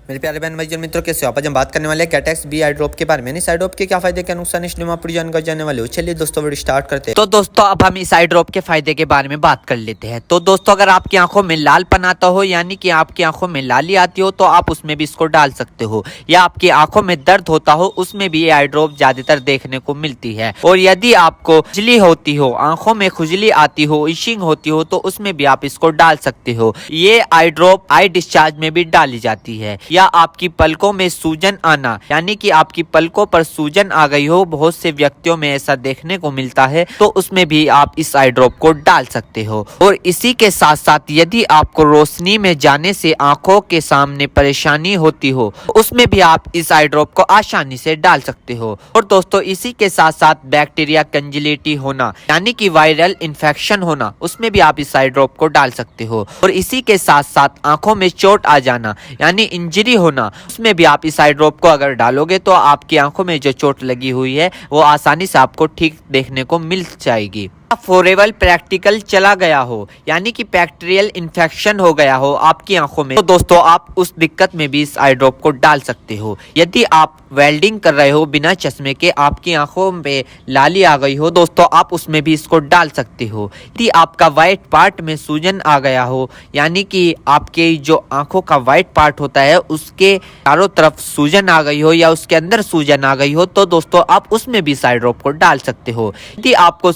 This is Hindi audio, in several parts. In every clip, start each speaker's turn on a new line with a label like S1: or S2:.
S1: मेरे प्यारे बहन भाई मित्रों, कैसे हो आप? आज हम बात करने वाले हैं कैटेक्स बी आई ड्रॉप के बारे में। इस आई ड्रॉप के क्या फायदे, क्या नुकसान, इस वीडियो में पूरी जानकारी जानने वाले हो। चलिए दोस्तों वीडियो स्टार्ट करते हैं।
S2: तो दोस्तों अब हम इस आई ड्रॉप के फायदे के बारे में बात कर लेते हैं। तो दोस्तों अगर आपकी आंखों में लालपन आता हो, यानी कि आपकी आंखों में लाली आती हो, तो आप उसमें भी इसको डाल सकते हो। या आपकी आंखों में दर्द होता हो, उसमें भी ये आई ड्रॉप ज्यादातर देखने को मिलती है। और यदि आपको खुजली होती हो, आंखों में खुजली आती हो, इशिंग होती हो, तो उसमें भी आप इसको डाल सकते हो। ये आई ड्रॉप आई डिस्चार्ज में भी डाली जाती है। या आपकी पलकों में सूजन आना, यानी कि आपकी पलकों पर सूजन आ गई हो, बहुत से व्यक्तियों में ऐसा देखने को मिलता है, तो उसमें भी आप इस आई ड्रॉप को डाल सकते हो। और इसी के साथ साथ यदि आपको रोशनी में जाने से आंखों के सामने परेशानी होती हो, उसमें भी आप इस आई ड्रॉप को आसानी से डाल सकते हो। और दोस्तों इसी के साथ साथ बैक्टीरिया कंजिलिटी होना, यानी कि वायरल इन्फेक्शन होना, उसमें भी आप इस आई ड्रॉप को डाल सकते हो। और इसी के साथ साथ आंखों में चोट आ जाना, यानी इंजरी होना, उसमें भी आप इस आई ड्रॉप को अगर डालोगे तो आपकी आंखों में जो चोट लगी हुई है वो आसानी से आपको ठीक देखने को मिल जाएगी। फॉरेबल प्रैक्टिकल चला गया हो, यानी कि बैक्टीरियल इन्फेक्शन हो गया हो आपकी आंखों में, तो दोस्तों आप उस दिक्कत में भी इस आई ड्रॉप को डाल सकते हो। यदि आप वेल्डिंग कर रहे हो बिना चश्मे के, आपकी आंखों में लाली आ गई हो, दोस्तों आप उसमें भी इसको डाल सकते हो। यदि आपका व्हाइट पार्ट में सूजन आ गया हो, यानी कि आपके जो आंखों का व्हाइट पार्ट होता है उसके चारों तरफ सूजन आ गई हो या उसके अंदर सूजन आ गई हो, तो दोस्तों आप उसमें भी इस आई ड्रॉप को डाल सकते हो। यदि आपको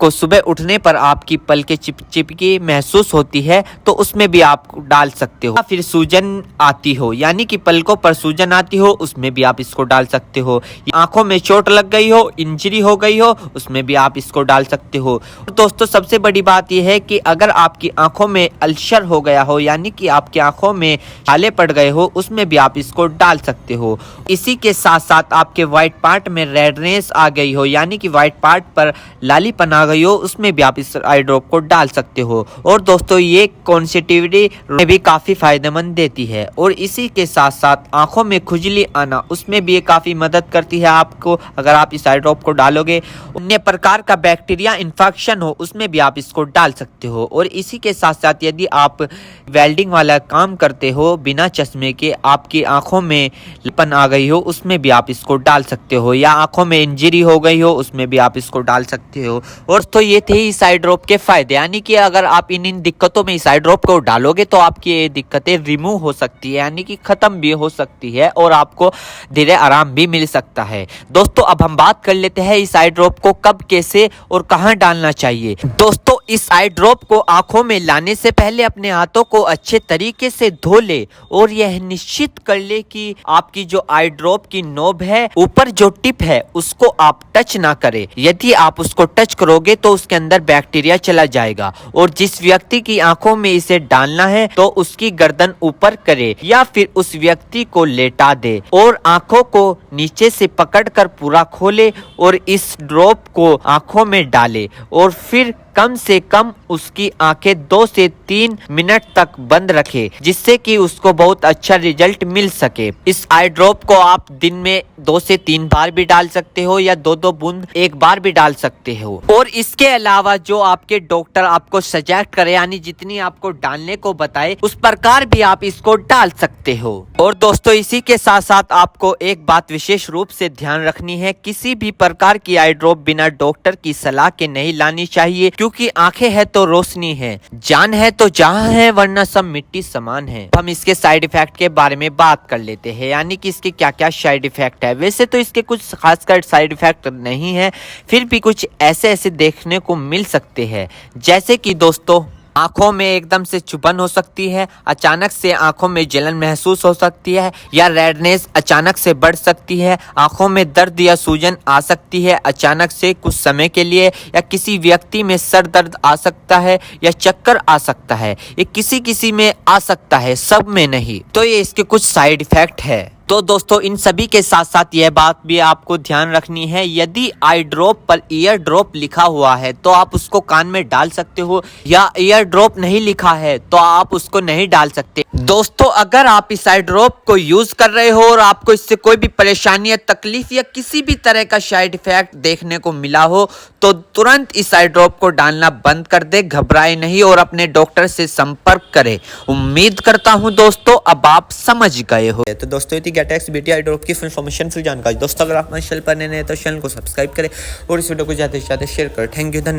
S2: सुबह उठने पर आपकी पलकें चिपचिपकी महसूस होती है, तो उसमें भी आप डाल सकते हो। फिर सूजन आती हो, यानी कि पलकों पर सूजन आती हो, उसमें भी आप इसको डाल सकते हो। आंखों में चोट लग गई हो, इंजरी हो गई हो, उसमें भी आप इसको डाल सकते हो। दोस्तों सबसे बड़ी बात यह है कि अगर आपकी आंखों में अल्सर हो गया हो, यानी कि आपकी आंखों में छाले पड़ गए हो, उसमें भी आप इसको डाल सकते हो। इसी के साथ साथ आपके व्हाइट पार्ट में रेडनेस आ गई हो, यानी कि व्हाइट पार्ट पर लालीपन आ गई हो, उसमें भी आप इस आई ड्रॉप को डाल सकते हो। और दोस्तों ये कॉन्सेटिविटी में भी काफी फायदेमंद देती है। और इसी के साथ साथ आंखों में खुजली आना, उसमें भी ये काफी मदद करती है आपको अगर आप इस आई ड्रॉप को डालोगे। अन्य प्रकार का बैक्टीरिया इन्फेक्शन हो, उसमें भी आप इसको डाल सकते हो। और इसी के साथ साथ यदि आप वेल्डिंग वाला काम करते हो बिना चश्मे के, आपकी आंखों में लालीपन आ गई हो, उसमें भी आप इसको डाल सकते हो। या आंखों में इंजरी हो गई हो, उसमें भी आप इसको डाल सकते हो। और तो ये थे इस आई ड्रॉप के फायदे, यानी कि अगर आप इन दिक्कतों में इस आई ड्रॉप को डालोगे तो आपकी ये दिक्कतें रिमूव हो सकती है, यानी कि खत्म भी हो सकती है और आपको धीरे आराम भी मिल सकता है। दोस्तों अब हम बात कर लेते हैं इस आई ड्रॉप को कब, कैसे और कहां डालना चाहिए। दोस्तों इस आई ड्रॉप को आंखों में लाने से पहले अपने हाथों को अच्छे तरीके से धो ले और यह निश्चित कर ले कि आपकी जो आई ड्रॉप की नोब है, ऊपर जो टिप है, उसको आप टच ना करें। यदि आप उसको टच करोगे तो उसके अंदर बैक्टीरिया चला जाएगा। और जिस व्यक्ति की आंखों में इसे डालना है तो उसकी गर्दन ऊपर करे या फिर उस व्यक्ति को लेटा दे और आंखों को नीचे से पकड़कर पूरा खोले और इस ड्रॉप को आंखों में डाले और फिर कम से कम उसकी आंखें 2 से 3 मिनट तक बंद रखे, जिससे कि उसको बहुत अच्छा रिजल्ट मिल सके। इस आई ड्रॉप को आप दिन में 2 से 3 बार भी डाल सकते हो या 2-2 बूंद एक बार भी डाल सकते हो। और इसके अलावा जो आपके डॉक्टर आपको सजेस्ट करे, यानी जितनी आपको डालने को बताए, उस प्रकार भी आप इसको डाल सकते हो। और दोस्तों इसी के साथ साथ आपको एक बात विशेष रूप से ध्यान रखनी है, किसी भी प्रकार की आई ड्रॉप बिना डॉक्टर की सलाह के नहीं लानी चाहिए, क्योंकि आंखें है तो रोशनी है, जान है तो जहां है, वरना सब मिट्टी समान है। हम इसके साइड इफेक्ट के बारे में बात कर लेते हैं, यानी कि इसके क्या क्या साइड इफेक्ट है। वैसे तो इसके कुछ खासकर साइड इफेक्ट नहीं है, फिर भी कुछ ऐसे देखने को मिल सकते हैं, जैसे कि दोस्तों आंखों में एकदम से चुभन हो सकती है, अचानक से आंखों में जलन महसूस हो सकती है, या रेडनेस अचानक से बढ़ सकती है, आंखों में दर्द या सूजन आ सकती है अचानक से कुछ समय के लिए, या किसी व्यक्ति में सर दर्द आ सकता है या चक्कर आ सकता है। ये किसी किसी में आ सकता है, सब में नहीं। तो ये इसके कुछ साइड इफेक्ट है। तो दोस्तों इन सभी के साथ साथ यह बात भी आपको ध्यान रखनी है, यदि आई ड्रॉप पर ईयर ड्रॉप लिखा हुआ है तो आप उसको कान में डाल सकते हो, या ईयर ड्रॉप नहीं लिखा है तो आप उसको नहीं डाल सकते। दोस्तों अगर आप इस आई ड्रॉप को यूज कर रहे हो और आपको इससे कोई भी परेशानी या तकलीफ या किसी भी तरह का साइड इफेक्ट देखने को मिला हो तो तुरंत इस आई ड्रॉप को डालना बंद कर दे, घबराए नहीं और अपने डॉक्टर से संपर्क करें। उम्मीद करता हूं दोस्तों अब आप समझ गए हो।
S1: तो दोस्तों ये कैटेक्स बीटी आई ड्रॉप की फुल इन्फॉर्मेशन, फुल जानकारी। दोस्तों अगर आप हमारे चैनल पर नए हैं तो चैनल को सब्सक्राइब करें और इस वीडियो को ज़्यादा से ज़्यादा शेयर करें। थैंक यू, धन्यवाद।